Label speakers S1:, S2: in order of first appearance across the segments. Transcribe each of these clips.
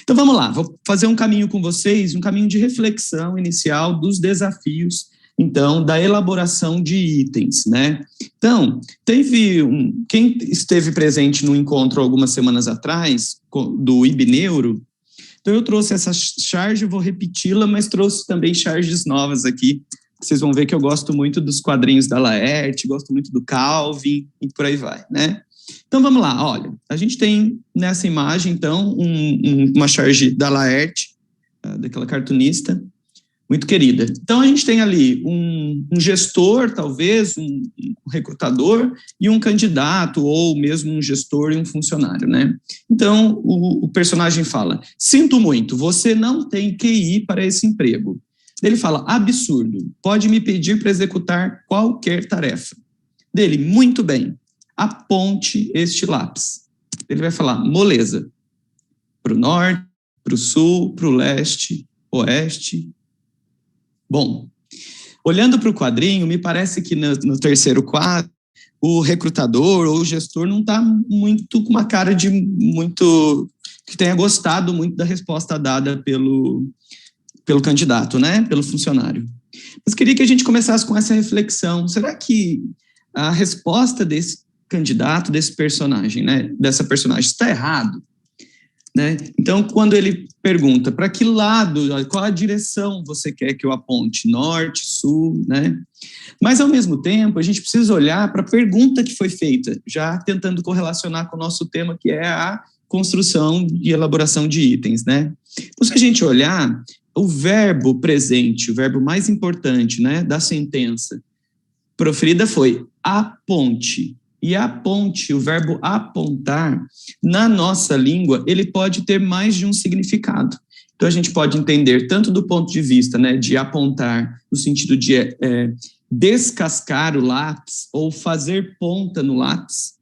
S1: Então vamos lá, vou fazer um caminho com vocês, um caminho de reflexão inicial dos desafios, então, da elaboração de itens, né? Então, quem esteve presente no encontro algumas semanas atrás, do IBNeuro, então eu trouxe essa charge, vou repeti-la, mas trouxe também charges novas aqui. Vocês vão ver que eu gosto muito dos quadrinhos da Laerte, gosto muito do Calvin e por aí vai, né? Então vamos lá, olha, a gente tem nessa imagem, então, uma charge da Laerte, daquela cartunista, muito querida. Então a gente tem ali um gestor, talvez, um recrutador e um candidato, ou mesmo um gestor e um funcionário, né? Então o personagem fala, sinto muito, você não tem QI para esse emprego. Ele fala, absurdo, pode me pedir para executar qualquer tarefa. Dele, muito bem, aponte este lápis. Ele vai falar, moleza, para o norte, para o sul, para o leste, oeste. Bom, olhando para o quadrinho, me parece que no terceiro quadro, o recrutador ou o gestor não está muito com uma cara de muito, que tenha gostado muito da resposta dada pelo candidato, né, pelo funcionário. Mas queria que a gente começasse com essa reflexão. Será que a resposta desse candidato, desse personagem, né, dessa personagem, está errado? Né? Então, quando ele pergunta para que lado, qual a direção você quer que eu aponte, norte, sul, né? Mas, ao mesmo tempo, a gente precisa olhar para a pergunta que foi feita, já tentando correlacionar com o nosso tema, que é a construção e elaboração de itens, né? Então, se a gente olhar, o verbo presente, o verbo mais importante, né, da sentença proferida foi aponte. E aponte, o verbo apontar, na nossa língua, ele pode ter mais de um significado. Então, a gente pode entender tanto do ponto de vista, né, de apontar, no sentido de descascar o lápis ou fazer ponta no lápis,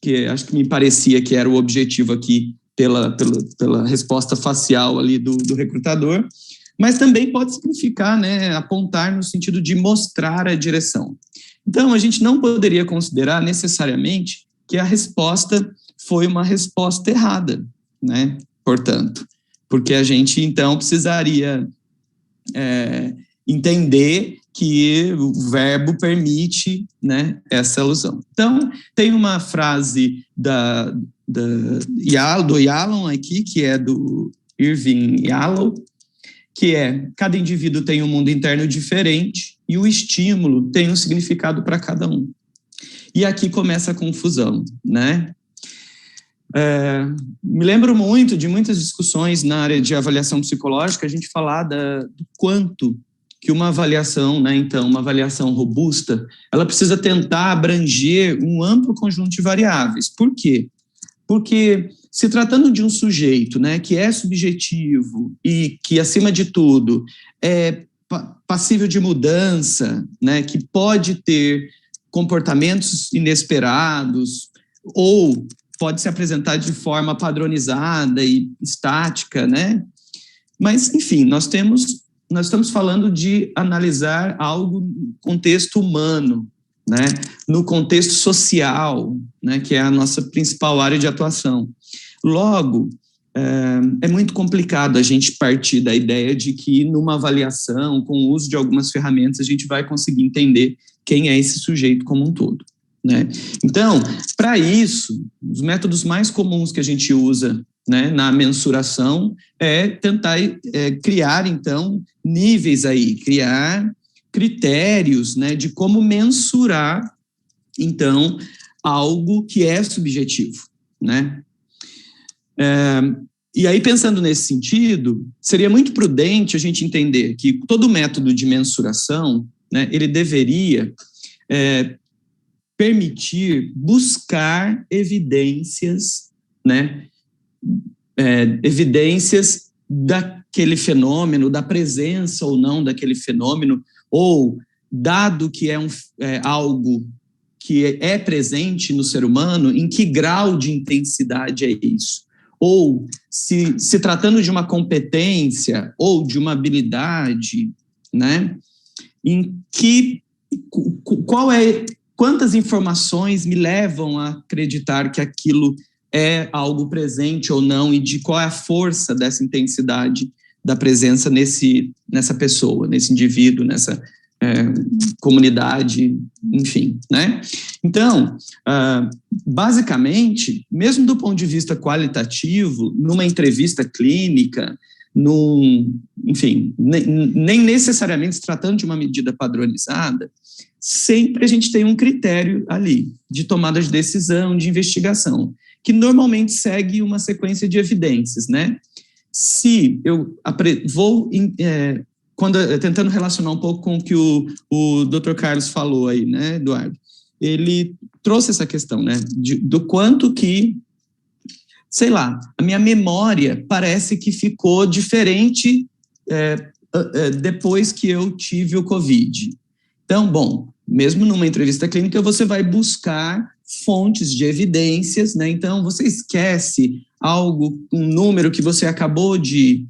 S1: que acho que me parecia que era o objetivo aqui pela resposta facial ali do recrutador, mas também pode significar, né, apontar no sentido de mostrar a direção. Então, a gente não poderia considerar necessariamente que a resposta foi uma resposta errada, né? Portanto, porque a gente, então, precisaria entender que o verbo permite, né, essa alusão. Então, tem uma frase do Yalom aqui, que é do Irving Yalom, que é, cada indivíduo tem um mundo interno diferente e o estímulo tem um significado para cada um. E aqui começa a confusão, né? Me lembro muito de muitas discussões na área de avaliação psicológica, a gente falar do quanto que uma avaliação, né, então, uma avaliação robusta, ela precisa tentar abranger um amplo conjunto de variáveis. Por quê? Porque se tratando de um sujeito, né, que é subjetivo e que, acima de tudo, é passível de mudança, né, que pode ter comportamentos inesperados ou pode se apresentar de forma padronizada e estática, né? Mas, enfim, nós estamos falando de analisar algo no contexto humano, né, no contexto social, né, que é a nossa principal área de atuação. Logo, é muito complicado a gente partir da ideia de que numa avaliação, com o uso de algumas ferramentas, a gente vai conseguir entender quem é esse sujeito como um todo, né? Então, para isso, os métodos mais comuns que a gente usa, né, na mensuração é tentar criar, então, níveis aí, criar critérios, né, de como mensurar, então, algo que é subjetivo, né? E aí, pensando nesse sentido, seria muito prudente a gente entender que todo método de mensuração, né, ele deveria permitir buscar evidências, né, evidências daquele fenômeno, da presença ou não daquele fenômeno, ou dado que é algo que é presente no ser humano, em que grau de intensidade é isso? Ou, se tratando de uma competência ou de uma habilidade, né, quantas informações me levam a acreditar que aquilo é algo presente ou não e de qual é a força dessa intensidade da presença nessa pessoa, nesse indivíduo, nessa comunidade, enfim, né? Então, basicamente, mesmo do ponto de vista qualitativo, numa entrevista clínica, enfim, nem necessariamente se tratando de uma medida padronizada, sempre a gente tem um critério ali de tomada de decisão, de investigação, que normalmente segue uma sequência de evidências, né? Se eu vou tentando relacionar um pouco com o que o Dr. Carlos falou aí, né, Eduardo? Ele trouxe essa questão, né, do quanto que, sei lá, a minha memória parece que ficou diferente depois que eu tive o Covid. Então, bom, mesmo numa entrevista clínica, você vai buscar fontes de evidências, né? Então, você esquece algo, um número que você acabou de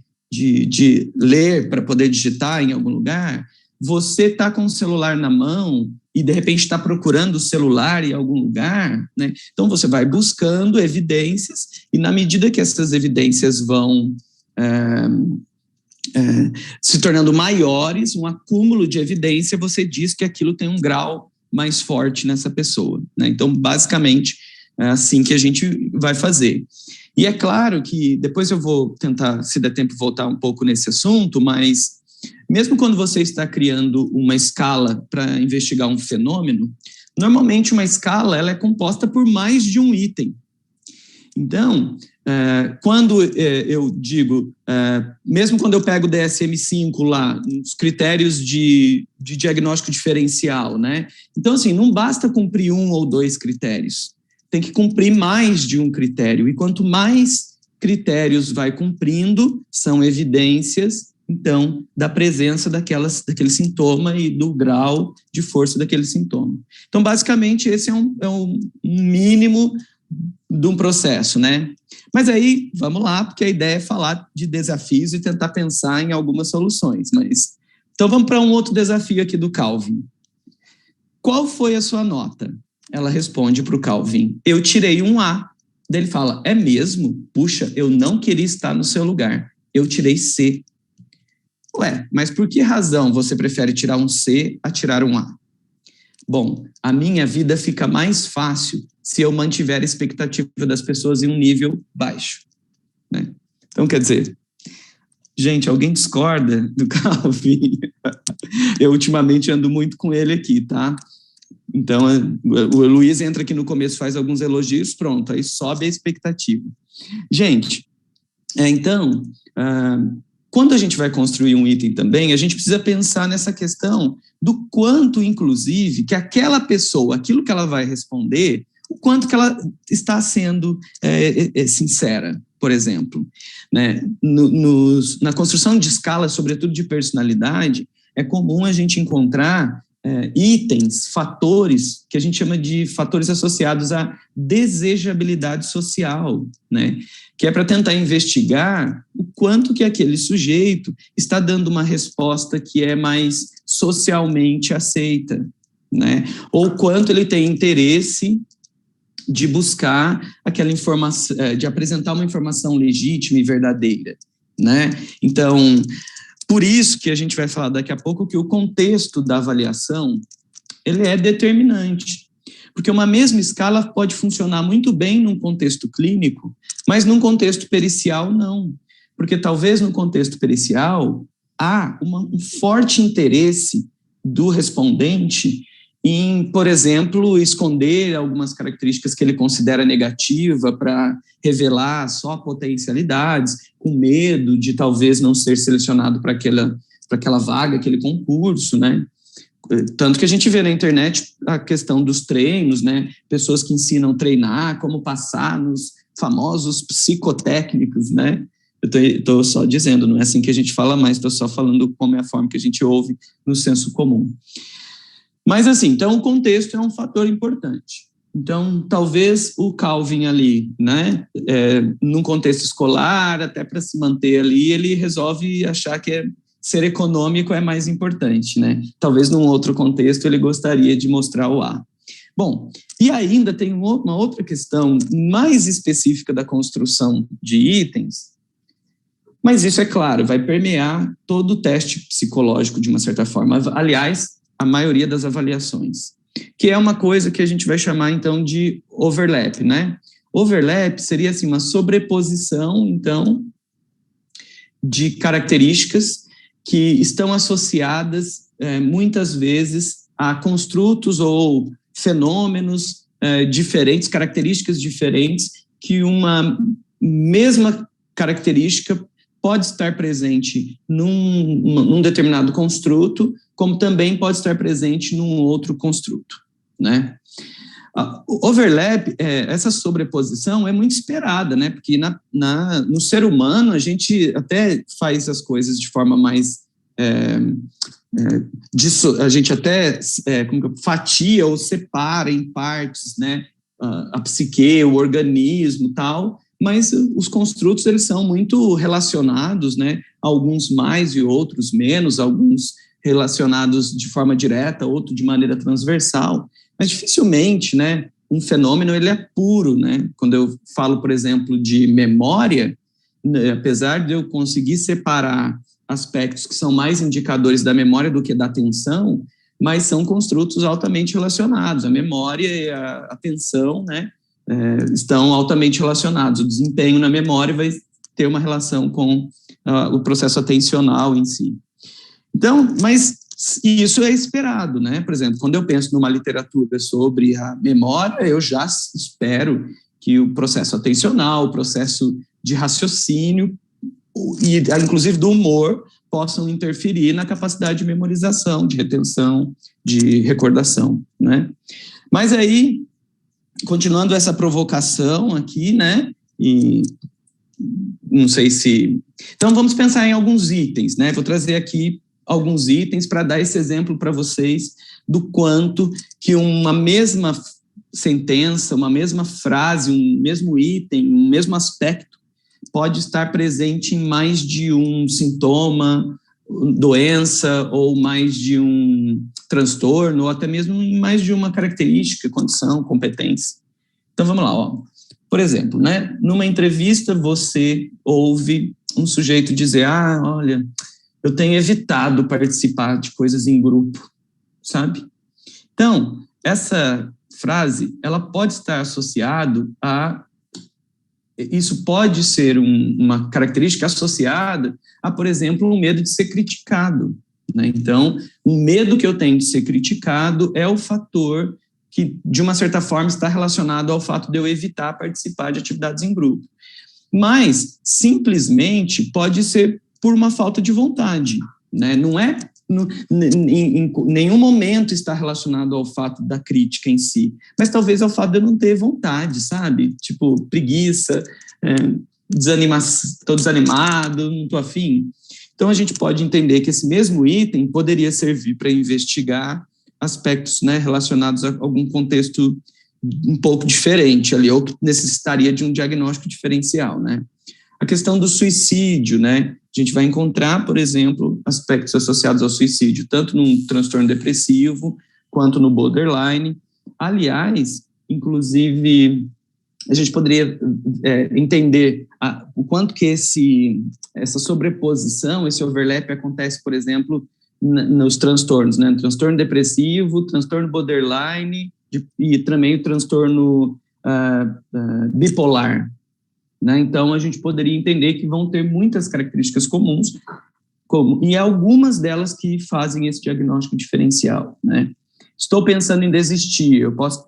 S1: ler para poder digitar em algum lugar, você está com o celular na mão e, de repente, está procurando o celular em algum lugar, né? Então, você vai buscando evidências e, na medida que essas evidências vão se tornando maiores, um acúmulo de evidência, você diz que aquilo tem um grau mais forte nessa pessoa, né? Então, basicamente, é assim que a gente vai fazer. E é claro que depois eu vou tentar, se der tempo, voltar um pouco nesse assunto, mas mesmo quando você está criando uma escala para investigar um fenômeno, normalmente uma escala ela é composta por mais de um item. Então, quando eu digo, mesmo quando eu pego o DSM-5 lá, os critérios de diagnóstico diferencial, né? Então, assim, não basta cumprir 1 ou 2 critérios, tem que cumprir mais de um critério, e quanto mais critérios vai cumprindo, são evidências, então, da presença daquele sintoma e do grau de força daquele sintoma. Então, basicamente, esse é um mínimo de um processo, né? Mas aí, vamos lá, porque a ideia é falar de desafios e tentar pensar em algumas soluções. Então, vamos para um outro desafio aqui do Calvin. Qual foi a sua nota? Ela responde para o Calvin, eu tirei um A. Daí ele fala, é mesmo? Puxa, eu não queria estar no seu lugar. Eu tirei C. Ué, mas por que razão você prefere tirar um C a tirar um A? Bom, a minha vida fica mais fácil se eu mantiver a expectativa das pessoas em um nível baixo, né? Então, quer dizer, gente, alguém discorda do Calvin? Eu ultimamente ando muito com ele aqui, tá? Então, o Luiz entra aqui no começo, faz alguns elogios, pronto, aí sobe a expectativa. Gente, então, quando a gente vai construir um item também, a gente precisa pensar nessa questão do quanto, inclusive, que aquela pessoa, aquilo que ela vai responder, o quanto que ela está sendo sincera, por exemplo, né? Na construção de escala, sobretudo de personalidade, é comum a gente encontrar itens, fatores, que a gente chama de fatores associados à desejabilidade social, né? Que é para tentar investigar o quanto que aquele sujeito está dando uma resposta que é mais socialmente aceita, né? Ou quanto ele tem interesse de buscar aquela informação, de apresentar uma informação legítima e verdadeira, né? Então, por isso que a gente vai falar daqui a pouco que o contexto da avaliação, ele é determinante, porque uma mesma escala pode funcionar muito bem num contexto clínico, mas num contexto pericial não, porque talvez no contexto pericial há um forte interesse do respondente em, por exemplo, esconder algumas características que ele considera negativa para revelar só potencialidades, com medo de talvez não ser selecionado para aquela vaga, aquele concurso, né? Tanto que a gente vê na internet a questão dos treinos, né? Pessoas que ensinam a treinar, como passar nos famosos psicotécnicos, né? Eu estou só dizendo, não é assim que a gente fala mais, estou só falando como é a forma que a gente ouve no senso comum. Mas assim, então o contexto é um fator importante. Então, talvez o Calvin ali, né, num contexto escolar, até para se manter ali, ele resolve achar que ser econômico é mais importante, né? Talvez num outro contexto ele gostaria de mostrar o A. Bom, e ainda tem uma outra questão mais específica da construção de itens, mas isso, é claro, vai permear todo o teste psicológico de uma certa forma. Aliás, a maioria das avaliações, que é uma coisa que a gente vai chamar, então, de overlap, né? Overlap seria, assim, uma sobreposição, então, de características que estão associadas, muitas vezes, a construtos ou fenômenos diferentes, características diferentes, que uma mesma característica pode estar presente num determinado construto, como também pode estar presente num outro construto, né? O overlap, essa sobreposição é muito esperada, né? Porque no ser humano a gente até faz as coisas de forma mais a gente até fatia ou separa em partes, né? A psique, o organismo, tal. Mas os construtos, eles são muito relacionados, né? Alguns mais e outros menos, alguns relacionados de forma direta, outro de maneira transversal. Mas dificilmente, né, um fenômeno ele é puro, né? Quando eu falo, por exemplo, de memória, né, apesar de eu conseguir separar aspectos que são mais indicadores da memória do que da atenção, mas são construtos altamente relacionados. A memória e a atenção, né, estão altamente relacionados. O desempenho na memória vai ter uma relação com o processo atencional em si. Então, mas isso é esperado, né? Por exemplo, quando eu penso numa literatura sobre a memória, eu já espero que o processo atencional, o processo de raciocínio e, inclusive, do humor, possam interferir na capacidade de memorização, de retenção, de recordação, né? Mas aí, continuando essa provocação aqui, né? E não sei se... Então, vamos pensar em alguns itens, né? Vou trazer aqui alguns itens para dar esse exemplo para vocês do quanto que uma mesma sentença, uma mesma frase, um mesmo item, um mesmo aspecto pode estar presente em mais de um sintoma, doença, ou mais de um transtorno, ou até mesmo em mais de uma característica, condição, competência. Então, vamos lá, ó. Por exemplo, né, numa entrevista você ouve um sujeito dizer, olha, eu tenho evitado participar de coisas em grupo, sabe? Então, essa frase, ela pode estar associada a... Isso pode ser uma característica associada a, por exemplo, um medo de ser criticado, né? Então, o medo que eu tenho de ser criticado é o fator que, de uma certa forma, está relacionado ao fato de eu evitar participar de atividades em grupo. Mas, simplesmente, pode ser por uma falta de vontade, né? Não é, em nenhum momento está relacionado ao fato da crítica em si, mas talvez ao fato de eu não ter vontade, sabe? Tipo, preguiça, estou desanimado, não estou afim. Então, a gente pode entender que esse mesmo item poderia servir para investigar aspectos, né, relacionados a algum contexto um pouco diferente ali, ou que necessitaria de um diagnóstico diferencial, né? A questão do suicídio, né? A gente vai encontrar, por exemplo, aspectos associados ao suicídio, tanto no transtorno depressivo, quanto no borderline. Aliás, inclusive, a gente poderia entender o quanto que essa sobreposição, esse overlap acontece, por exemplo, nos transtornos, né? Transtorno depressivo, transtorno borderline e também o transtorno bipolar, né? Então, a gente poderia entender que vão ter muitas características comuns, e algumas delas que fazem esse diagnóstico diferencial, né? Estou pensando em desistir, eu posso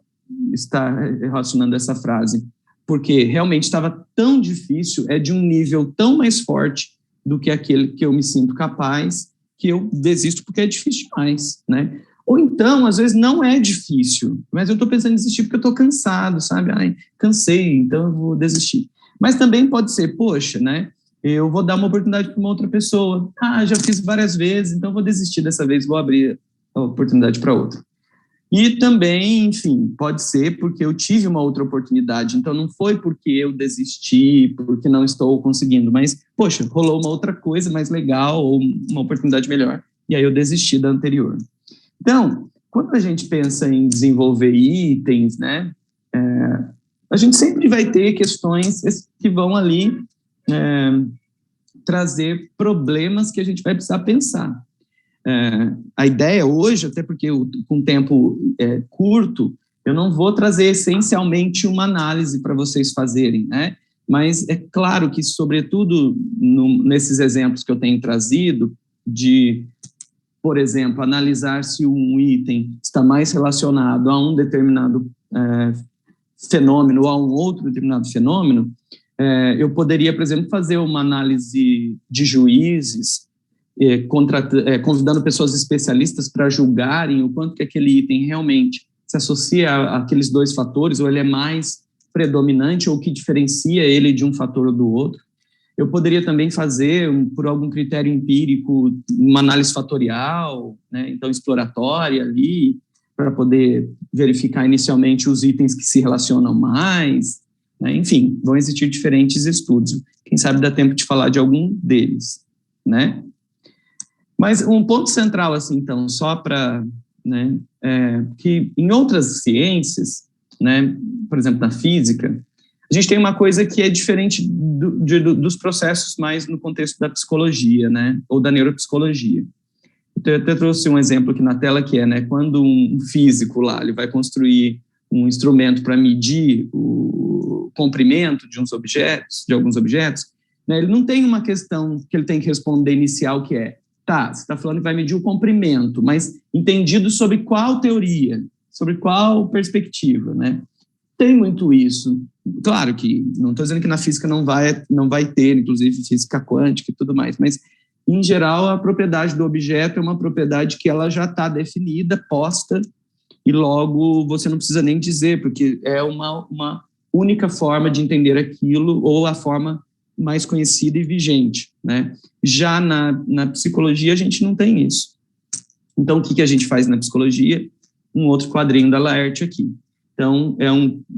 S1: estar relacionando essa frase, porque realmente estava tão difícil, é de um nível tão mais forte do que aquele que eu me sinto capaz, que eu desisto porque é difícil demais, né? Ou então, às vezes, não é difícil, mas eu estou pensando em desistir porque eu estou cansado, sabe? Cansei, então eu vou desistir. Mas também pode ser, poxa, né? Eu vou dar uma oportunidade para uma outra pessoa. Já fiz várias vezes, então vou desistir dessa vez, vou abrir a oportunidade para outra. E também, enfim, pode ser porque eu tive uma outra oportunidade, então não foi porque eu desisti, porque não estou conseguindo, mas, poxa, rolou uma outra coisa mais legal ou uma oportunidade melhor, e aí eu desisti da anterior. Então, quando a gente pensa em desenvolver itens, né, a gente sempre vai ter questões que vão ali trazer problemas que a gente vai precisar pensar. A ideia hoje, até porque com tempo curto, eu não vou trazer essencialmente uma análise para vocês fazerem, né? Mas é claro que, sobretudo, nesses exemplos que eu tenho trazido, de, por exemplo, analisar se um item está mais relacionado a um determinado fenômeno ou a um outro determinado fenômeno, eu poderia, por exemplo, fazer uma análise de juízes, convidando pessoas especialistas para julgarem o quanto que aquele item realmente se associa àqueles dois fatores, ou ele é mais predominante, ou que diferencia ele de um fator ou do outro. Eu poderia também fazer, por algum critério empírico, uma análise fatorial, né, então exploratória ali, para poder verificar inicialmente os itens que se relacionam mais, né, enfim, vão existir diferentes estudos. Quem sabe dá tempo de falar de algum deles, né? Mas um ponto central, assim, então, só para, né, que em outras ciências, né, por exemplo, na física, a gente tem uma coisa que é diferente dos processos mais no contexto da psicologia, né, ou da neuropsicologia. Eu até trouxe um exemplo aqui na tela que né, quando um físico lá, ele vai construir um instrumento para medir o comprimento de alguns objetos, né, ele não tem uma questão que ele tem que responder inicial que tá, você está falando que vai medir o comprimento, mas entendido sobre qual teoria, sobre qual perspectiva, né? Tem muito isso. Claro que, não estou dizendo que na física não vai ter, inclusive física quântica e tudo mais, mas, em geral, a propriedade do objeto é uma propriedade que ela já está definida, posta, e logo você não precisa nem dizer, porque é uma única forma de entender aquilo, ou a forma mais conhecida e vigente, né? Já na psicologia, a gente não tem isso. Então, o que a gente faz na psicologia? Um outro quadrinho da Laerte aqui. Então, é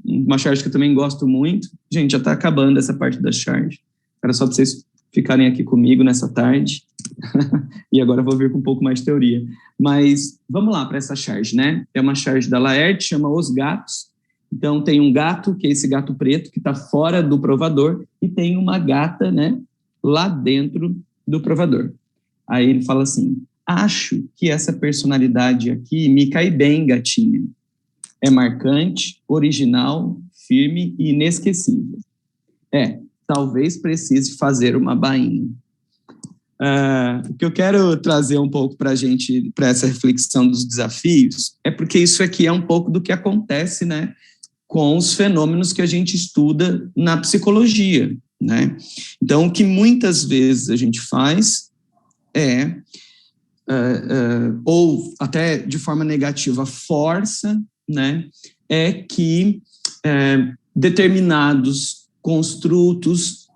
S1: uma charge que eu também gosto muito. Gente, já está acabando essa parte da charge. Era só para vocês ficarem aqui comigo nessa tarde. E agora eu vou vir com um pouco mais de teoria. Mas vamos lá para essa charge, né? É uma charge da Laerte, chama Os Gatos. Então, tem um gato, que é esse gato preto, que está fora do provador, e tem uma gata, né, lá dentro do provador. Aí ele fala assim: acho que essa personalidade aqui me cai bem, gatinha. É marcante, original, firme e inesquecível. Talvez precise fazer uma bainha. O que eu quero trazer um pouco para a gente, para essa reflexão dos desafios, é porque isso aqui é um pouco do que acontece, né, com os fenômenos que a gente estuda na psicologia, né? Então, o que muitas vezes a gente faz ou até de forma negativa, força, né, é que determinados construtos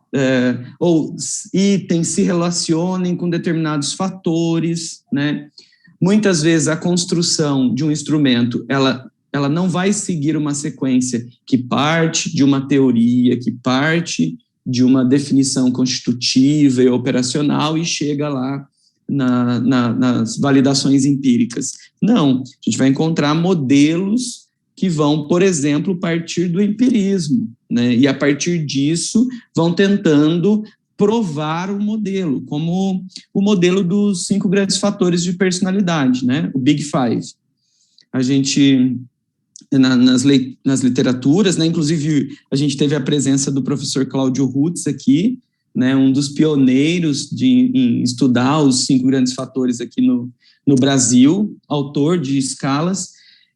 S1: ou itens se relacionem com determinados fatores, né? Muitas vezes a construção de um instrumento, ela não vai seguir uma sequência que parte de uma teoria, que parte de uma definição constitutiva e operacional e chega lá nas validações empíricas. Não, a gente vai encontrar modelos que vão, por exemplo, partir do empirismo, né? E a partir disso vão tentando provar o modelo, como o modelo dos 5 grandes fatores de personalidade, né? O Big Five. A gente, nas literaturas, né? Inclusive a gente teve a presença do professor Cláudio Rutz aqui, né, um dos pioneiros em estudar os 5 grandes fatores aqui no Brasil, autor de escalas,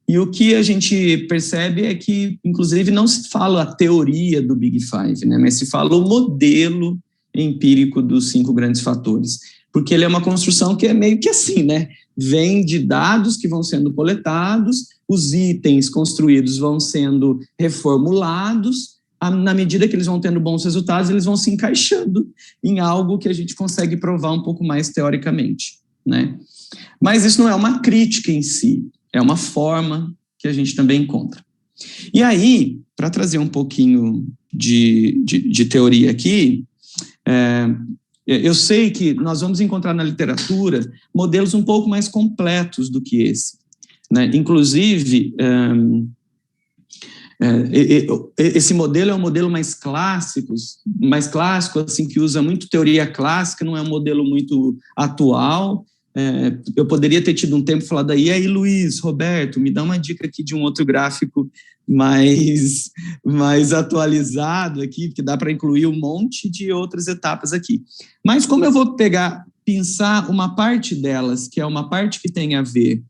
S1: e o que a gente percebe é que, inclusive, não se fala a teoria do Big Five, né, mas se fala o modelo empírico dos 5 grandes fatores, porque ele é uma construção que é meio que assim, né, vem de dados que vão sendo coletados, os itens construídos vão sendo reformulados, na medida que eles vão tendo bons resultados, eles vão se encaixando em algo que a gente consegue provar um pouco mais teoricamente, né? Mas isso não é uma crítica em si, é uma forma que a gente também encontra. E aí, para trazer um pouquinho de teoria aqui, eu sei que nós vamos encontrar na literatura modelos um pouco mais completos do que esse. né? Inclusive, esse modelo é um modelo mais clássico, assim, que usa muito teoria clássica, não é um modelo muito atual. Eu poderia ter tido um tempo e falado, e aí, Luiz, Roberto, me dá uma dica aqui de um outro gráfico mais atualizado aqui, porque dá para incluir um monte de outras etapas aqui. Mas como eu vou pensar uma parte delas, que é uma parte que tem a ver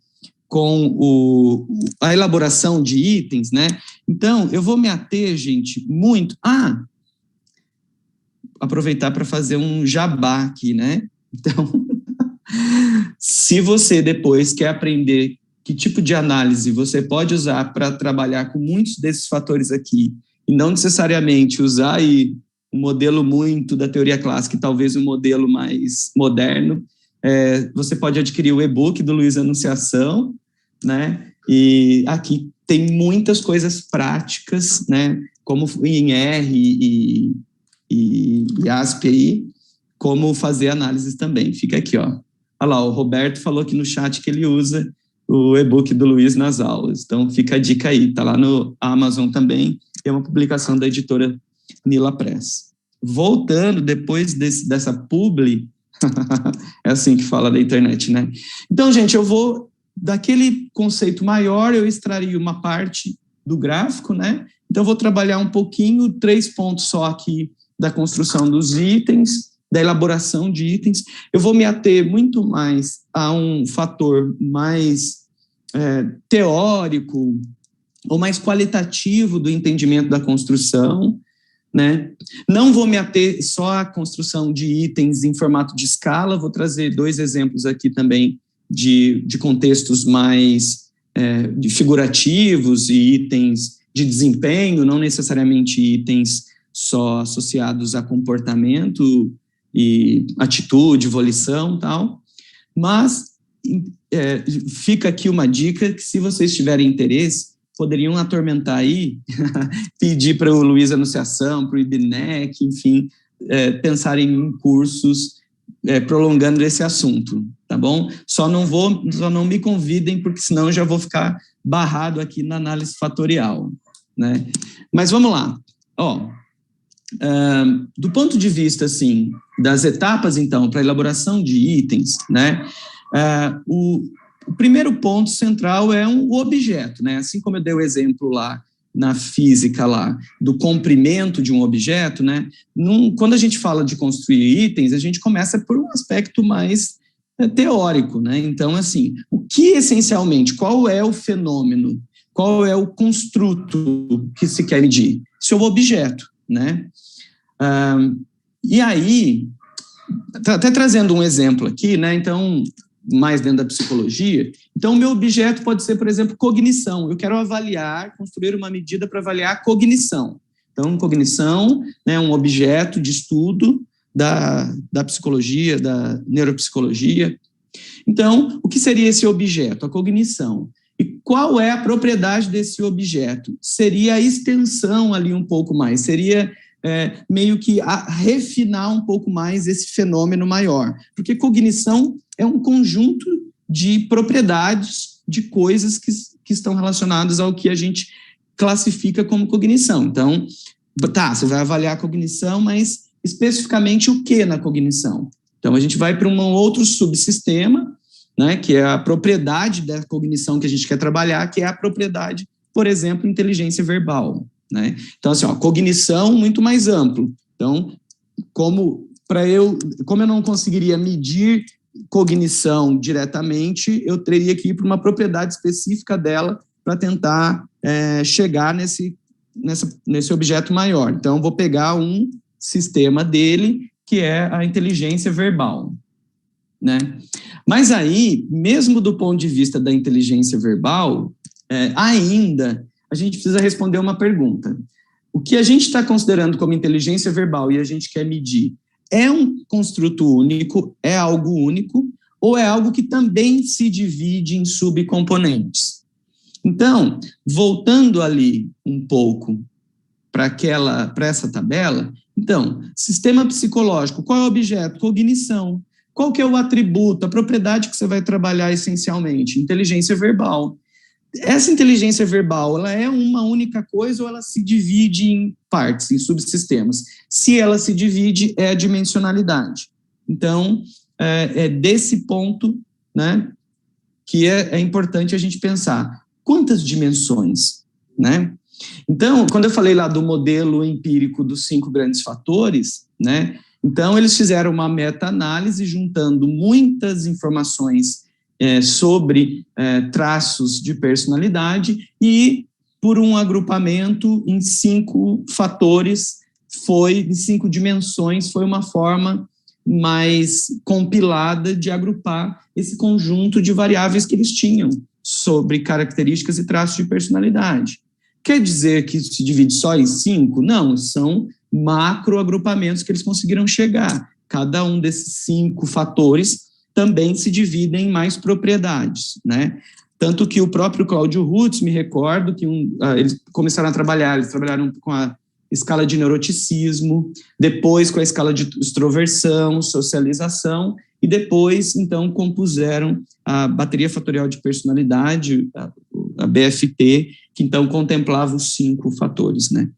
S1: com a elaboração de itens, né? Então, eu vou me ater, gente, muito... aproveitar para fazer um jabá aqui, né? Então, se você depois quer aprender que tipo de análise você pode usar para trabalhar com muitos desses fatores aqui, e não necessariamente usar aí um modelo muito da teoria clássica e talvez um modelo mais moderno, você pode adquirir o e-book do Luiz Anunciação, né? E aqui tem muitas coisas práticas, né? Como em R e ASP aí, como fazer análises também. Fica aqui, ó. Olha lá, o Roberto falou aqui no chat que ele usa o e-book do Luiz nas aulas. Então, fica a dica aí. Está lá no Amazon também. É uma publicação da editora Nila Press. Voltando, depois dessa publi, é assim que fala na internet, né? Então, gente, eu vou, daquele conceito maior, eu extraria uma parte do gráfico, né? Então, eu vou trabalhar um pouquinho, 3 pontos só aqui da construção dos itens, da elaboração de itens. Eu vou me ater muito mais a um fator mais teórico ou mais qualitativo do entendimento da construção, né? Não vou me ater só à construção de itens em formato de escala, vou trazer 2 exemplos aqui também de contextos mais de figurativos e itens de desempenho, não necessariamente itens só associados a comportamento e atitude, volição, tal. Mas fica aqui uma dica que, se vocês tiverem interesse, poderiam atormentar aí, pedir para o Luiz Anunciação, para o IBNEC, enfim, pensarem em cursos prolongando esse assunto, tá bom? Só não me convidem, porque senão eu já vou ficar barrado aqui na análise fatorial, né? Mas vamos lá. Do ponto de vista, assim, das etapas, então, para a elaboração de itens, né? O primeiro ponto central é o objeto, né? Assim como eu dei o exemplo lá na física lá do comprimento de um objeto, né? Quando a gente fala de construir itens, a gente começa por um aspecto mais teórico, né? Então, assim, o que essencialmente, qual é o fenômeno, qual é o construto que se quer medir? Seu objeto, né? E aí, até trazendo um exemplo aqui, né? Então, mais dentro da psicologia, então o meu objeto pode ser, por exemplo, cognição. Eu quero construir uma medida para avaliar a cognição. Então, cognição, né, um objeto de estudo da psicologia, da neuropsicologia. Então, o que seria esse objeto? A cognição. E qual é a propriedade desse objeto? Seria a extensão ali um pouco mais, seria meio que refinar um pouco mais esse fenômeno maior. Porque cognição é um conjunto de propriedades, de coisas que estão relacionadas ao que a gente classifica como cognição. Então, você vai avaliar a cognição, mas especificamente o que na cognição? Então, a gente vai para um outro subsistema, né, que é a propriedade da cognição que a gente quer trabalhar, que é a propriedade, por exemplo, inteligência verbal, né? Então, assim, cognição muito mais amplo. Então, como eu não conseguiria medir cognição diretamente, eu teria que ir para uma propriedade específica dela para tentar chegar nesse objeto maior. Então, vou pegar um sistema dele, que é a inteligência verbal, né? Mas aí, mesmo do ponto de vista da inteligência verbal, ainda a gente precisa responder uma pergunta. O que a gente está considerando como inteligência verbal e a gente quer medir é um construto único, é algo único, ou é algo que também se divide em subcomponentes? Então, voltando ali um pouco para essa tabela, então, sistema psicológico, qual é o objeto? Cognição. Qual que é o atributo, a propriedade que você vai trabalhar essencialmente? Inteligência verbal. essa inteligência verbal, ela é uma única coisa ou ela se divide em partes, em subsistemas? Se ela se divide, é a dimensionalidade. Então, é desse ponto, né, que é importante a gente pensar. Quantas dimensões, né? Então, quando eu falei lá do modelo empírico dos 5 grandes fatores, né, então eles fizeram uma meta-análise juntando muitas informações sobre traços de personalidade e por um agrupamento em 5 fatores, em 5 dimensões, foi uma forma mais compilada de agrupar esse conjunto de variáveis que eles tinham sobre características e traços de personalidade. Quer dizer que se divide só em 5? Não, são macroagrupamentos que eles conseguiram chegar. Cada um desses 5 fatores também se dividem em mais propriedades, né? Tanto que o próprio Cláudio Rutz, me recordo que eles começaram a trabalhar, eles trabalharam com a escala de neuroticismo, depois com a escala de extroversão, socialização, e depois, então, compuseram a bateria fatorial de personalidade, a BFT, que então contemplava os 5 fatores, né?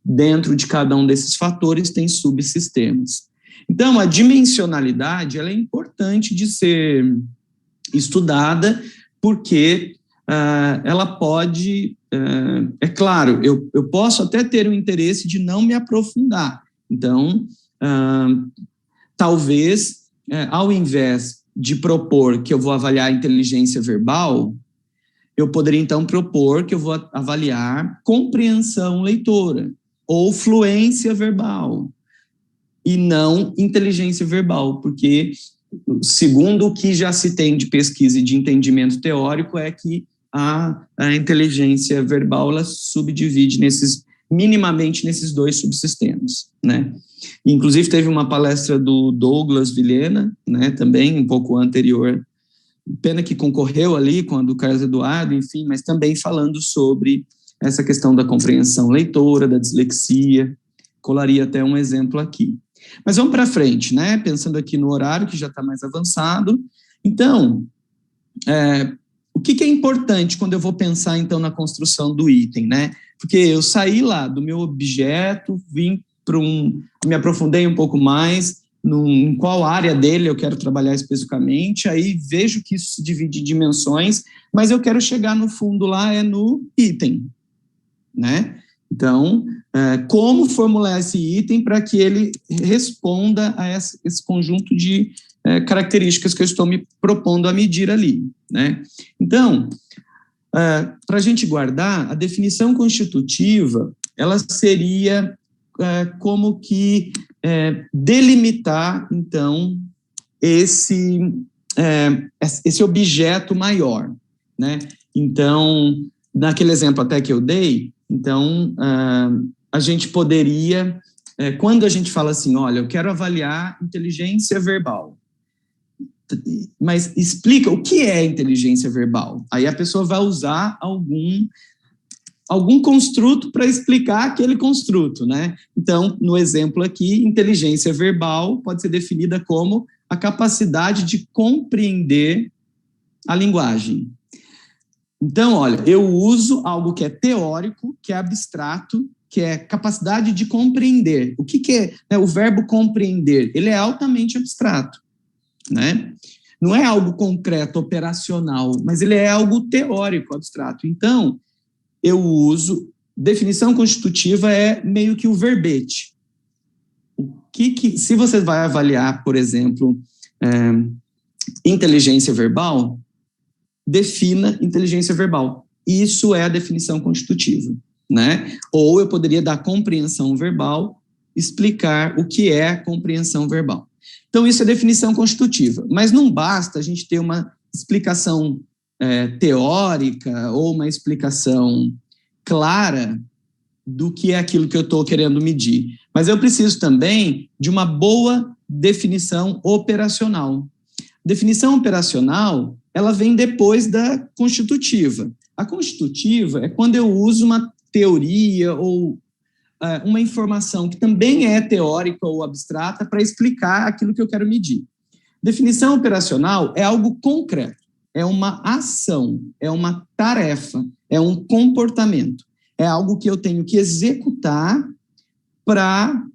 S1: Dentro de cada um desses fatores tem subsistemas. Então, a dimensionalidade, ela é importante de ser estudada, porque ela pode, é claro, eu posso até ter o interesse de não me aprofundar. Então, talvez, ao invés de propor que eu vou avaliar a inteligência verbal, eu poderia, então, propor que eu vou avaliar compreensão leitora ou fluência verbal e não inteligência verbal, porque, segundo o que já se tem de pesquisa e de entendimento teórico, é que a inteligência verbal ela subdivide minimamente nesses 2 subsistemas, né? Inclusive, teve uma palestra do Douglas Vilhena, né, também um pouco anterior, pena que concorreu ali com a do Carlos Eduardo, enfim, mas também falando sobre essa questão da compreensão leitora, da dislexia, colaria até um exemplo aqui. Mas vamos para frente, né? Pensando aqui no horário, que já está mais avançado. Então, o que é importante quando eu vou pensar, então, na construção do item, né? Porque eu saí lá do meu objeto, vim para me aprofundei um pouco mais em qual área dele eu quero trabalhar especificamente, aí vejo que isso se divide em dimensões, mas eu quero chegar no fundo lá, no item, né? Então, como formular esse item para que ele responda a esse conjunto de características que eu estou me propondo a medir ali, né? Então, para a gente guardar, a definição constitutiva, ela seria como que delimitar, então, esse objeto maior, né? Então, naquele exemplo até que eu dei, então, a gente poderia, quando a gente fala assim, olha, eu quero avaliar inteligência verbal, mas explica o que é inteligência verbal. Aí a pessoa vai usar algum construto para explicar aquele construto, né? Então, no exemplo aqui, inteligência verbal pode ser definida como a capacidade de compreender a linguagem. Então, olha, eu uso algo que é teórico, que é abstrato, que é capacidade de compreender. O que é, né, o verbo compreender? Ele é altamente abstrato, né? Não é algo concreto, operacional, mas ele é algo teórico, abstrato. Então, eu uso, definição constitutiva é meio que o verbete. Se você vai avaliar, por exemplo, inteligência verbal, defina inteligência verbal. Isso é a definição constitutiva, né? Ou eu poderia dar compreensão verbal, explicar o que é compreensão verbal. Então, isso é definição constitutiva. Mas não basta a gente ter uma explicação teórica ou uma explicação clara do que é aquilo que eu estou querendo medir. Mas eu preciso também de uma boa definição operacional. Definição operacional, ela vem depois da constitutiva. A constitutiva é quando eu uso uma teoria ou uma informação que também é teórica ou abstrata para explicar aquilo que eu quero medir. Definição operacional é algo concreto. é uma ação, é uma tarefa, é um comportamento. É algo que eu tenho que executar para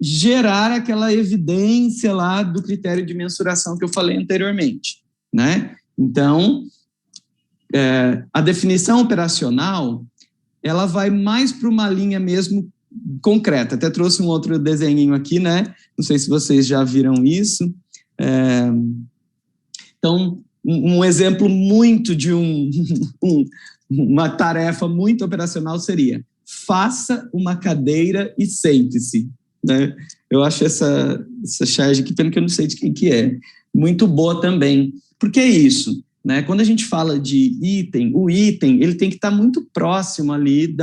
S1: gerar aquela evidência lá do critério de mensuração que eu falei anteriormente, né? Então, a definição operacional, ela vai mais para uma linha mesmo concreta. Até trouxe um outro desenhinho aqui, né? Não sei se vocês já viram isso. Então, um exemplo muito de uma tarefa muito operacional seria: faça uma cadeira e sente-se, né? Eu acho essa charge aqui, pena que eu não sei de quem que é, muito boa também. Por que isso? Né? Quando a gente fala de item, o item ele tem que estar muito próximo ali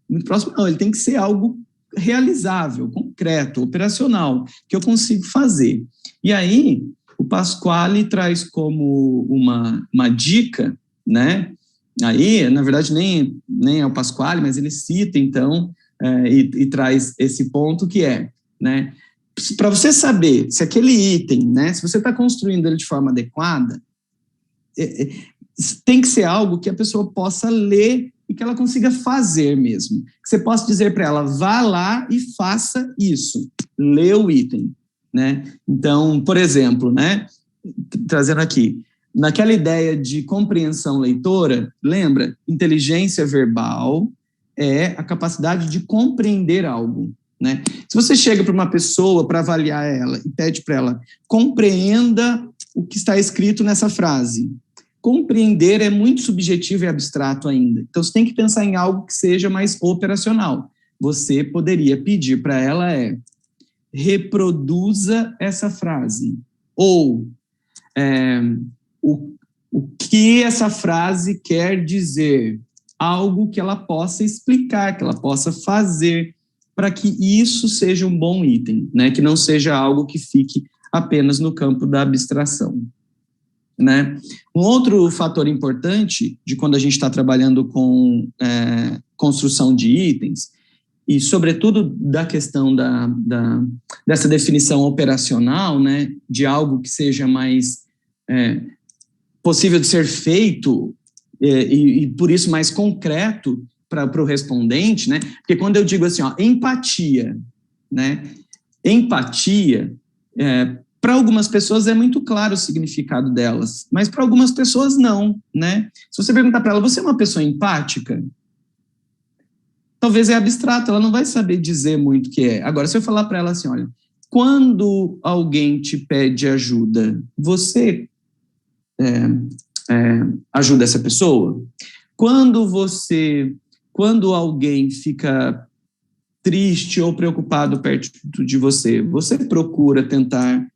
S1: muito próximo não, ele tem que ser algo realizável, concreto, operacional, que eu consigo fazer. E aí, o Pasquale traz como uma dica, né? Aí, na verdade, nem é o Pasquale, mas ele cita, então, e traz esse ponto que é, né? Para você saber se aquele item, né? Se você está construindo ele de forma adequada, tem que ser algo que a pessoa possa ler e que ela consiga fazer mesmo. Que você possa dizer para ela, vá lá e faça isso, lê o item, né? Então, por exemplo, né, trazendo aqui, naquela ideia de compreensão leitora, lembra? Inteligência verbal é a capacidade de compreender algo, né? Se você chega para uma pessoa para avaliar ela e pede para ela, compreenda o que está escrito nessa frase. Compreender é muito subjetivo e abstrato ainda. Então, você tem que pensar em algo que seja mais operacional. Você poderia pedir para ela reproduza essa frase. Ou o que essa frase quer dizer. Algo que ela possa explicar, que ela possa fazer, para que isso seja um bom item, né? Que não seja algo que fique apenas no campo da abstração, né? Um outro fator importante de quando a gente está trabalhando com construção de itens, e sobretudo da questão dessa definição operacional, né, de algo que seja mais possível de ser feito e por isso mais concreto para o respondente, né? Porque quando eu digo assim, ó, empatia, né? Empatia, para algumas pessoas é muito claro o significado delas, mas para algumas pessoas não, né? Se você perguntar para ela, você é uma pessoa empática? Talvez é abstrato, ela não vai saber dizer muito o que é. Agora, se eu falar para ela assim, olha, quando alguém te pede ajuda, você ajuda essa pessoa? Quando alguém fica triste ou preocupado perto de você, você procura tentar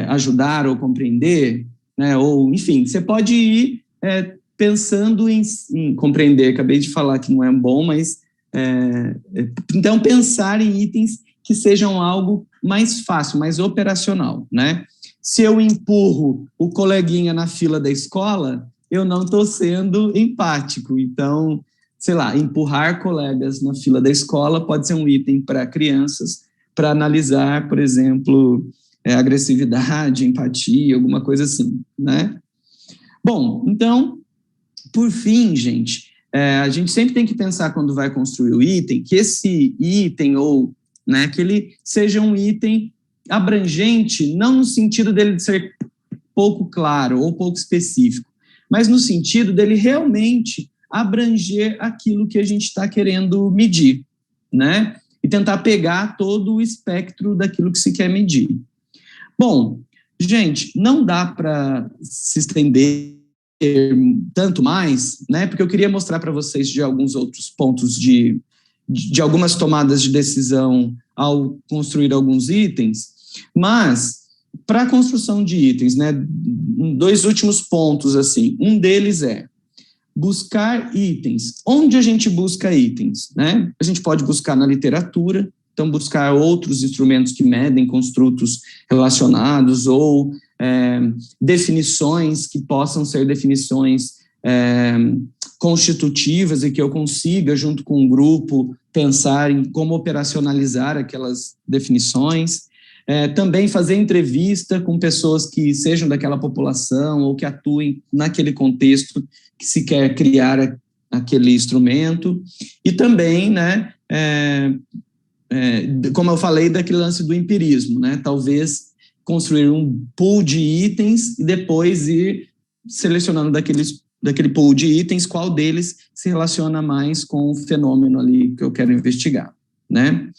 S1: ajudar ou compreender, né? Ou, enfim, você pode ir pensando em compreender. Acabei de falar que não é bom, mas então pensar em itens que sejam algo mais fácil, mais operacional, né? Se eu empurro o coleguinha na fila da escola, eu não estou sendo empático. Então, sei lá, empurrar colegas na fila da escola pode ser um item para crianças, para analisar, por exemplo, agressividade, empatia, alguma coisa assim, né? Bom, então, por fim, gente, a gente sempre tem que pensar quando vai construir o item, que esse item ou, né, que ele seja um item abrangente, não no sentido dele ser pouco claro ou pouco específico, mas no sentido dele realmente abranger aquilo que a gente está querendo medir, né? E tentar pegar todo o espectro daquilo que se quer medir. Bom, gente, não dá para se estender tanto mais, né? Porque eu queria mostrar para vocês de alguns outros pontos de algumas tomadas de decisão ao construir alguns itens, mas para a construção de itens, né? Dois últimos pontos, assim. Um deles é buscar itens. Onde a gente busca itens, né? A gente pode buscar na literatura, então buscar outros instrumentos que medem construtos relacionados ou definições que possam ser definições constitutivas e que eu consiga, junto com um grupo, pensar em como operacionalizar aquelas definições. Também fazer entrevista com pessoas que sejam daquela população ou que atuem naquele contexto que se quer criar aquele instrumento. E também, né, como eu falei, daquele lance do empirismo, né, talvez construir um pool de itens e depois ir selecionando daquele pool de itens, qual deles se relaciona mais com o fenômeno ali que eu quero investigar, né?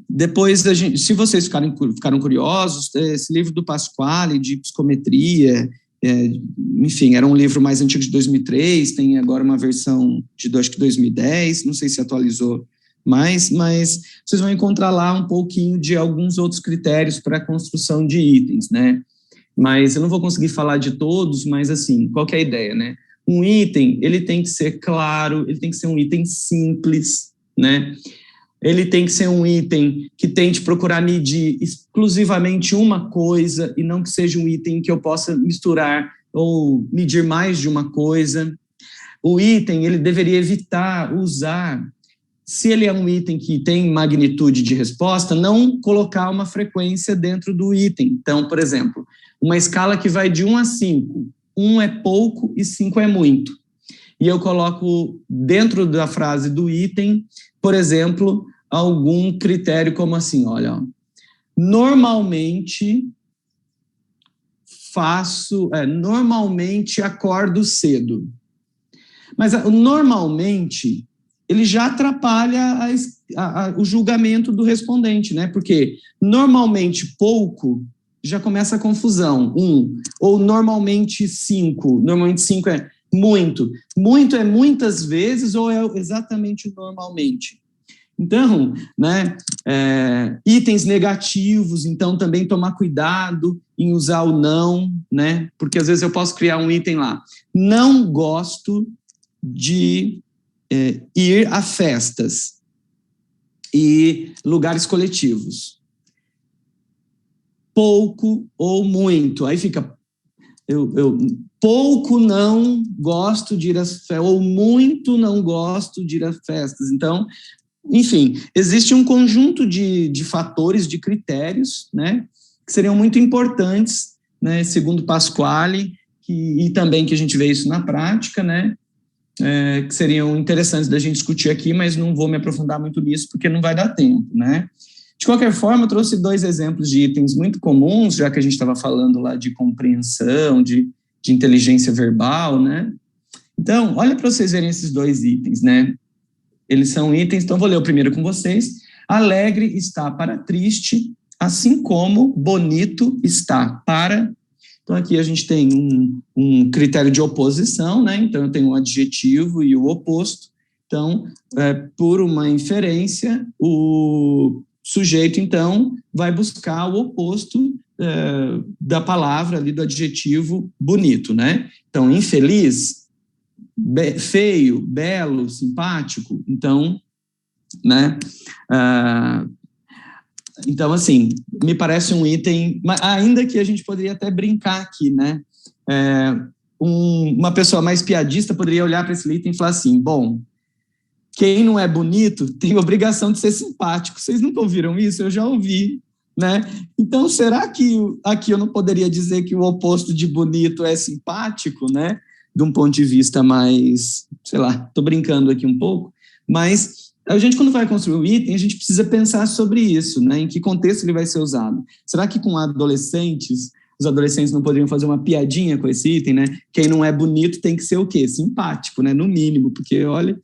S1: Depois, se vocês ficaram curiosos, esse livro do Pasquale, de psicometria, enfim, era um livro mais antigo de 2003, tem agora uma versão de, acho que 2010, não sei se atualizou mais, mas vocês vão encontrar lá um pouquinho de alguns outros critérios para a construção de itens, né? Mas eu não vou conseguir falar de todos, mas assim, qual que é a ideia, né? Um item, ele tem que ser claro, ele tem que ser um item simples, né? Ele tem que ser um item que tente procurar medir exclusivamente uma coisa e não que seja um item que eu possa misturar ou medir mais de uma coisa. O item, ele deveria evitar usar, se ele é um item que tem magnitude de resposta, não colocar uma frequência dentro do item. Então, por exemplo, uma escala que vai de 1 a 5. 1 é pouco e 5 é muito. E eu coloco dentro da frase do item, por exemplo, algum critério como assim, olha, normalmente acordo cedo. Mas normalmente, ele já atrapalha o julgamento do respondente, né? Porque normalmente pouco já começa a confusão, ou normalmente 5. Normalmente 5 é muito. Muito é muitas vezes ou é exatamente normalmente. Então, né, itens negativos, então também tomar cuidado em usar o não, né? Porque às vezes eu posso criar um item lá. Não gosto de ir a festas e lugares coletivos. Pouco ou muito. Aí fica, pouco não gosto de ir às festas, ou muito não gosto de ir às festas. Então, enfim, existe um conjunto de fatores, de critérios, né, que seriam muito importantes, né, segundo Pasquale, e também que a gente vê isso na prática, né, que seriam interessantes da gente discutir aqui, mas não vou me aprofundar muito nisso, porque não vai dar tempo, né. De qualquer forma, eu trouxe 2 exemplos de itens muito comuns, já que a gente estava falando lá de compreensão, de inteligência verbal, né. Então, olha para vocês verem esses 2 itens, né. Eles são itens, então vou ler o primeiro com vocês. Alegre está para triste, assim como bonito está para... Então, aqui a gente tem um critério de oposição, né? Então, eu tenho um adjetivo e o oposto. Então, por uma inferência, o sujeito, então, vai buscar o oposto da palavra ali, do adjetivo bonito, né? Então, infeliz, feio, belo, simpático, então, né, então, assim, me parece um item, ainda que a gente poderia até brincar aqui, né, uma pessoa mais piadista poderia olhar para esse item e falar assim, bom, quem não é bonito tem obrigação de ser simpático, vocês nunca ouviram isso? Eu já ouvi, né, então será que aqui eu não poderia dizer que o oposto de bonito é simpático, né, de um ponto de vista mais, sei lá, estou brincando aqui um pouco, mas a gente, quando vai construir o item, a gente precisa pensar sobre isso, né? Em que contexto ele vai ser usado. Será que com adolescentes, os adolescentes não poderiam fazer uma piadinha com esse item, né? Quem não é bonito tem que ser o quê? Simpático, né? No mínimo, porque, olha,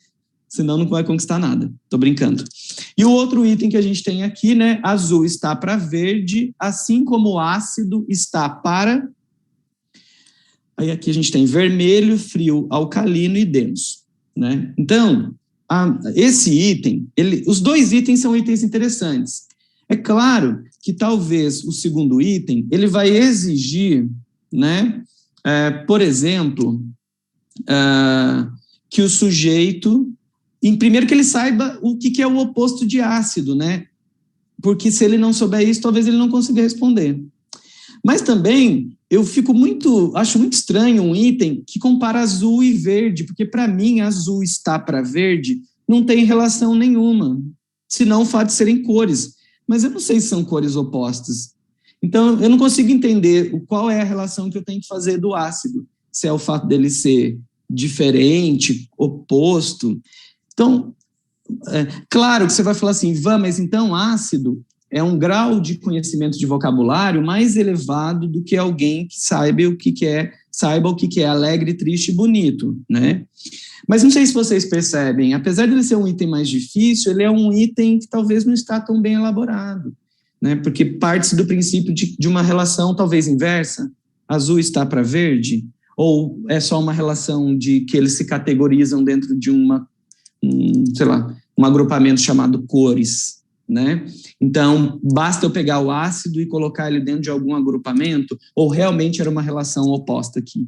S1: senão não vai conquistar nada. Estou brincando. E o outro item que a gente tem aqui, né? Azul está para verde, assim como ácido está para... Aí aqui a gente tem vermelho, frio, alcalino e denso, né? Então, esse item, os 2 itens são itens interessantes. É claro que talvez o segundo item, ele vai exigir, né, por exemplo, que o sujeito, primeiro que ele saiba o que é o oposto de ácido, né? Porque se ele não souber isso, talvez ele não consiga responder. Mas também acho muito estranho um item que compara azul e verde, porque para mim azul está para verde não tem relação nenhuma, senão o fato de serem cores. mas eu não sei se são cores opostas. Então, eu não consigo entender qual é a relação que eu tenho que fazer do ácido, se é o fato dele ser diferente, oposto. Então, claro que você vai falar assim, mas então ácido é um grau de conhecimento de vocabulário mais elevado do que alguém que saiba o que é alegre, triste e bonito, né? Mas não sei se vocês percebem, apesar de ele ser um item mais difícil, ele é um item que talvez não está tão bem elaborado, né? Porque parte-se do princípio de uma relação talvez inversa, azul está para verde, ou é só uma relação de que eles se categorizam dentro de um agrupamento chamado cores, né? Então, basta eu pegar o ácido e colocar ele dentro de algum agrupamento, ou realmente era uma relação oposta aqui,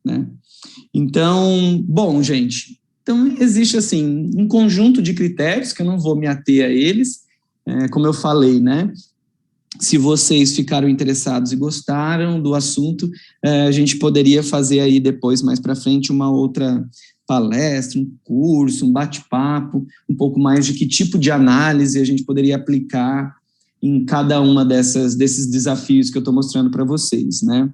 S1: né? Então, bom, gente, então existe, assim, um conjunto de critérios que eu não vou me ater a eles, como eu falei, né? Se vocês ficaram interessados e gostaram do assunto, a gente poderia fazer aí depois, mais para frente, uma outra palestra, um curso, um bate-papo, um pouco mais de que tipo de análise a gente poderia aplicar em cada uma desses desafios que eu estou mostrando para vocês, né?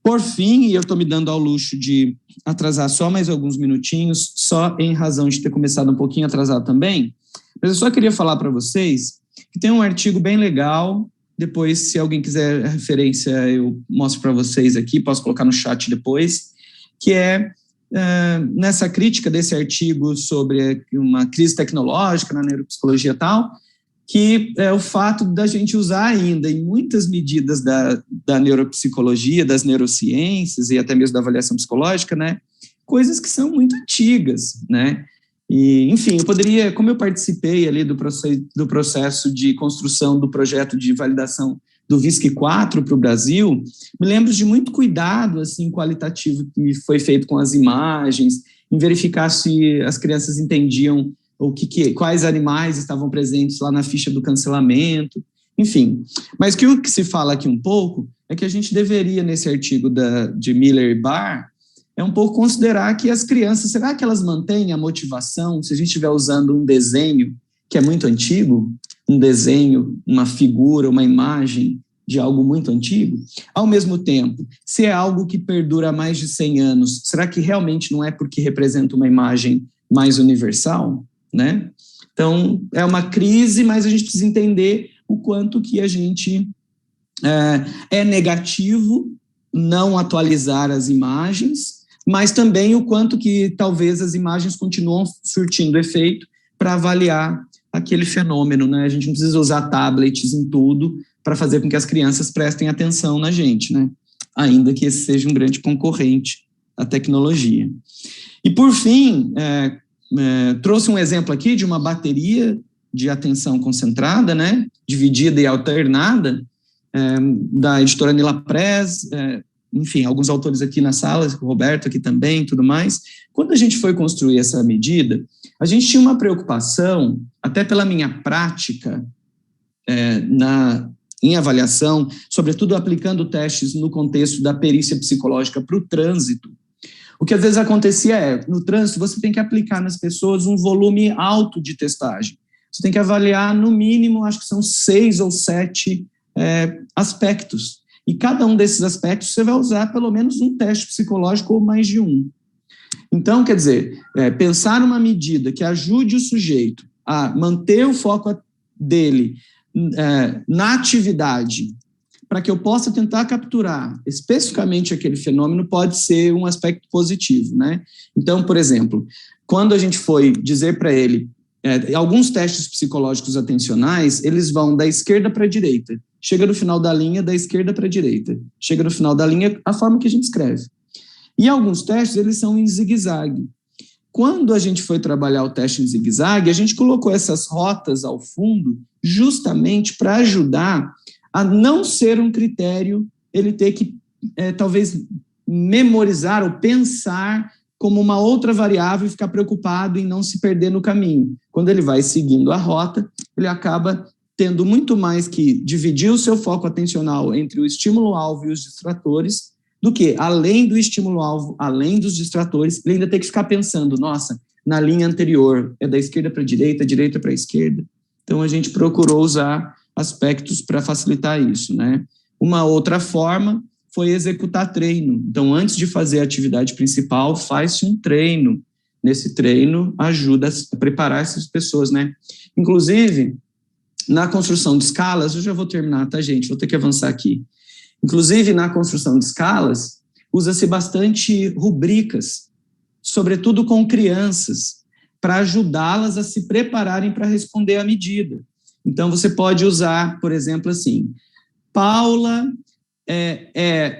S1: Por fim, e eu estou me dando ao luxo de atrasar só mais alguns minutinhos, só em razão de ter começado um pouquinho atrasado também, mas eu só queria falar para vocês que tem um artigo bem legal, depois, se alguém quiser a referência, eu mostro para vocês aqui, posso colocar no chat depois, que é nessa crítica desse artigo sobre uma crise tecnológica na neuropsicologia e tal, que é o fato da gente usar ainda em muitas medidas da neuropsicologia, das neurociências e até mesmo da avaliação psicológica, né, coisas que são muito antigas, né, e, enfim, eu poderia, como eu participei ali do processo de construção do projeto de validação do VISC-4 para o Brasil, me lembro de muito cuidado, assim, qualitativo que foi feito com as imagens, em verificar se as crianças entendiam quais animais estavam presentes lá na ficha do cancelamento, enfim. Mas que o que se fala aqui um pouco é que a gente deveria, nesse artigo de Miller e Barr, é um pouco considerar que as crianças, será que elas mantêm a motivação se a gente estiver usando um desenho que é muito antigo, um desenho, uma figura, uma imagem de algo muito antigo? Ao mesmo tempo, se é algo que perdura há mais de 100 anos, será que realmente não é porque representa uma imagem mais universal, né? Então, é uma crise, mas a gente precisa entender o quanto que a gente é negativo não atualizar as imagens, mas também o quanto que talvez as imagens continuam surtindo efeito para avaliar aquele fenômeno, né? A gente não precisa usar tablets em tudo para fazer com que as crianças prestem atenção na gente, né? Ainda que esse seja um grande concorrente à tecnologia. E, por fim, trouxe um exemplo aqui de uma bateria de atenção concentrada, né? Dividida e alternada, da editora Nila Press, enfim, alguns autores aqui na sala, o Roberto aqui também, tudo mais. Quando a gente foi construir essa medida, a gente tinha uma preocupação, até pela minha prática em avaliação, sobretudo aplicando testes no contexto da perícia psicológica para o trânsito. O que às vezes acontecia no trânsito, você tem que aplicar nas pessoas um volume alto de testagem. Você tem que avaliar, no mínimo, acho que são 6 ou 7 aspectos. E cada um desses aspectos você vai usar pelo menos um teste psicológico ou mais de um. Então, quer dizer, pensar uma medida que ajude o sujeito a manter o foco dele na atividade, para que eu possa tentar capturar especificamente aquele fenômeno, pode ser um aspecto positivo, né? Então, por exemplo, quando a gente foi dizer para ele, alguns testes psicológicos atencionais, eles vão da esquerda para a direita, chega no final da linha, da esquerda para a direita, chega no final da linha, a forma que a gente escreve. E alguns testes, eles são em zigue-zague. Quando a gente foi trabalhar o teste em zigue-zague, a gente colocou essas rotas ao fundo justamente para ajudar a não ser um critério ele ter que, talvez, memorizar ou pensar como uma outra variável e ficar preocupado em não se perder no caminho. Quando ele vai seguindo a rota, ele acaba tendo muito mais que dividir o seu foco atencional entre o estímulo-alvo e os distratores, do que, além do estímulo-alvo, além dos distratores, ele ainda tem que ficar pensando, nossa, na linha anterior, é da esquerda para a direita para a esquerda. Então, a gente procurou usar aspectos para facilitar isso, né? Uma outra forma foi executar treino. Então, antes de fazer a atividade principal, faz-se um treino. Nesse treino, ajuda a preparar essas pessoas, né? Inclusive, na construção de escalas, eu já vou terminar, tá, gente? Vou ter que avançar aqui. Inclusive, na construção de escalas, usa-se bastante rubricas, sobretudo com crianças, para ajudá-las a se prepararem para responder à medida. Então, você pode usar, por exemplo, assim, Paula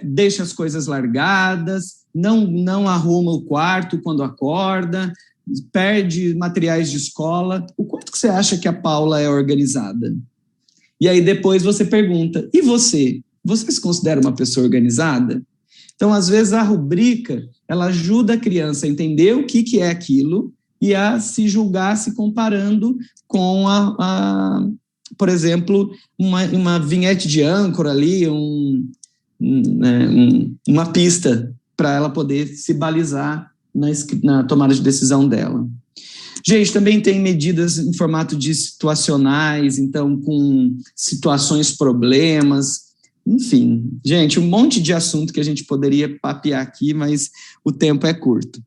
S1: deixa as coisas largadas, não arruma o quarto quando acorda, perde materiais de escola. O quanto que você acha que a Paula é organizada? E aí depois você pergunta, e você? Você se considera uma pessoa organizada? Então, às vezes, a rubrica, ela ajuda a criança a entender o que é aquilo e a se julgar se comparando com, por exemplo, uma vinhete de âncora ali, uma pista para ela poder se balizar na tomada de decisão dela. Gente, também tem medidas em formato de situacionais, então com situações, problemas, enfim. Gente, um monte de assunto que a gente poderia papear aqui, mas o tempo é curto.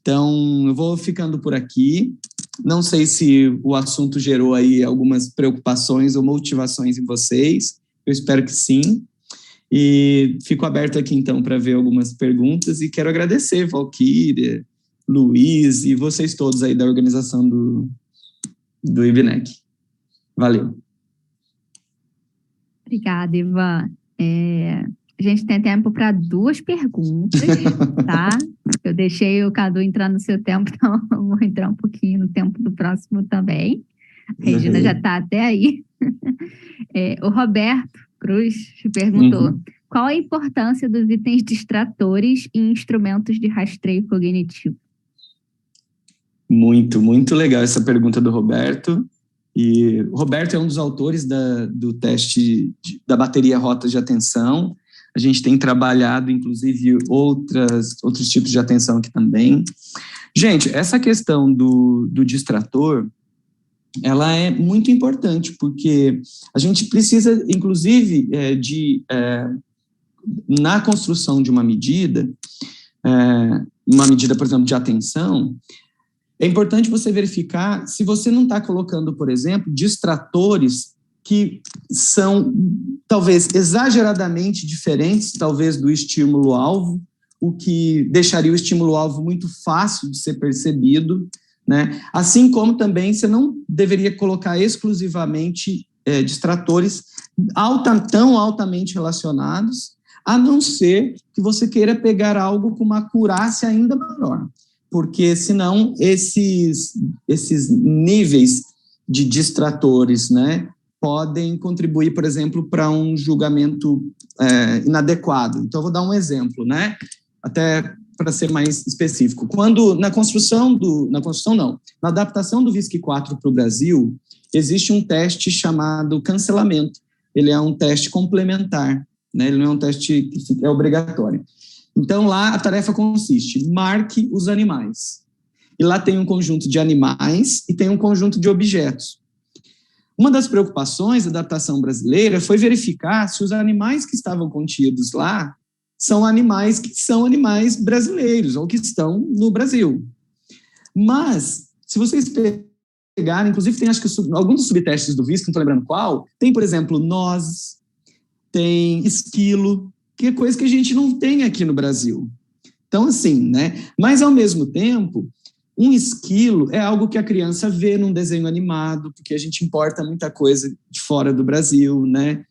S1: Então, eu vou ficando por aqui. Não sei se o assunto gerou aí algumas preocupações ou motivações em vocês. Eu espero que sim. E fico aberto aqui, então, para ver algumas perguntas. E quero agradecer, Valquíria, Luiz e vocês todos aí da organização do IBNEC. Valeu.
S2: Obrigada, Ivan. A gente tem tempo para 2 perguntas, tá? Eu deixei o Cadu entrar no seu tempo, então eu vou entrar um pouquinho no tempo do próximo também. A Regina já está até aí. O Roberto Cruz te perguntou, qual a importância dos itens distratores em instrumentos de rastreio cognitivo?
S1: Muito, muito legal essa pergunta do Roberto. E o Roberto é um dos autores do teste da bateria rotas de atenção. A gente tem trabalhado, inclusive, outros tipos de atenção aqui também. Gente, essa questão do distrator, ela é muito importante, porque a gente precisa, inclusive, na construção de uma medida, por exemplo, de atenção, é importante você verificar se você não está colocando, por exemplo, distratores que são, talvez, exageradamente diferentes, talvez, do estímulo-alvo, o que deixaria o estímulo-alvo muito fácil de ser percebido, né? Assim como também você não deveria colocar exclusivamente distratores tão altamente relacionados, a não ser que você queira pegar algo com uma acurácia ainda maior, porque senão esses níveis de distratores, né, podem contribuir, por exemplo, para um julgamento inadequado. Então, eu vou dar um exemplo, né, até para ser mais específico. Quando na adaptação do VISC 4 para o Brasil, existe um teste chamado cancelamento. Ele é um teste complementar, né? Ele não é um teste que é obrigatório. Então, lá a tarefa consiste, marque os animais. E lá tem um conjunto de animais e tem um conjunto de objetos. Uma das preocupações da adaptação brasileira foi verificar se os animais que estavam contidos lá são animais que são animais brasileiros ou que estão no Brasil. Mas, se vocês pegarem, inclusive tem acho que alguns dos subtestes do VISC, não estou lembrando qual, tem, por exemplo, nozes, tem esquilo, que é coisa que a gente não tem aqui no Brasil. Então, assim, né? Mas, ao mesmo tempo, um esquilo é algo que a criança vê num desenho animado, porque a gente importa muita coisa de fora do Brasil, né?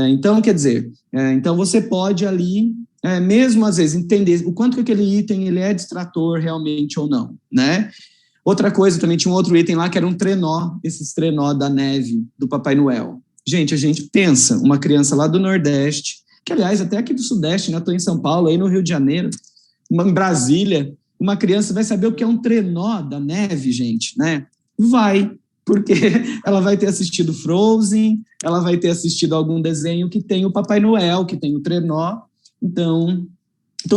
S1: Então, quer dizer, então você pode ali, mesmo às vezes, entender o quanto que aquele item ele é distrator realmente ou não, né? Outra coisa, também tinha um outro item lá que era um trenó, esses trenó da neve do Papai Noel. Gente, a gente pensa, uma criança lá do Nordeste, que aliás, até aqui do Sudeste, né? Estou em São Paulo, aí no Rio de Janeiro, em Brasília, uma criança vai saber o que é um trenó da neve, gente, né? Vai, porque ela vai ter assistido Frozen, ela vai ter assistido algum desenho que tem o Papai Noel, que tem o trenó. Então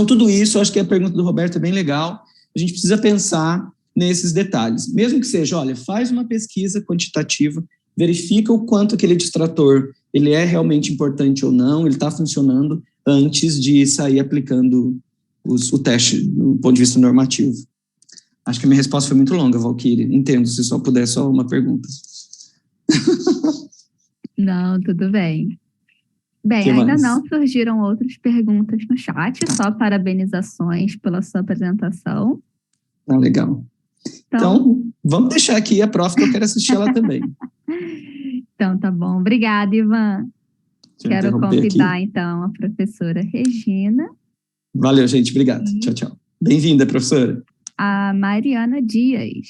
S1: tudo isso, acho que a pergunta do Roberto é bem legal. A gente precisa pensar nesses detalhes. Mesmo que seja, olha, faz uma pesquisa quantitativa, verifica o quanto aquele distrator ele é realmente importante ou não, ele está funcionando antes de sair aplicando o teste do ponto de vista normativo. Acho que a minha resposta foi muito longa, Valquíria. Entendo, se só puder, só uma pergunta.
S2: Não, tudo bem. Bem,
S1: Que
S2: ainda
S1: mais?
S2: não surgiram outras perguntas no chat, só parabenizações pela sua apresentação.
S1: Ah, legal. Então, vamos deixar aqui a prof, que eu quero assistir ela também.
S2: Então, tá bom. Obrigada, Ivan.
S1: Deixa eu
S2: Quero
S1: interromper
S2: convidar,
S1: aqui.
S2: então, a professora Regina.
S1: Valeu, gente. Obrigado. Tchau, tchau. Bem-vinda, professora.
S2: A Mariana Dias.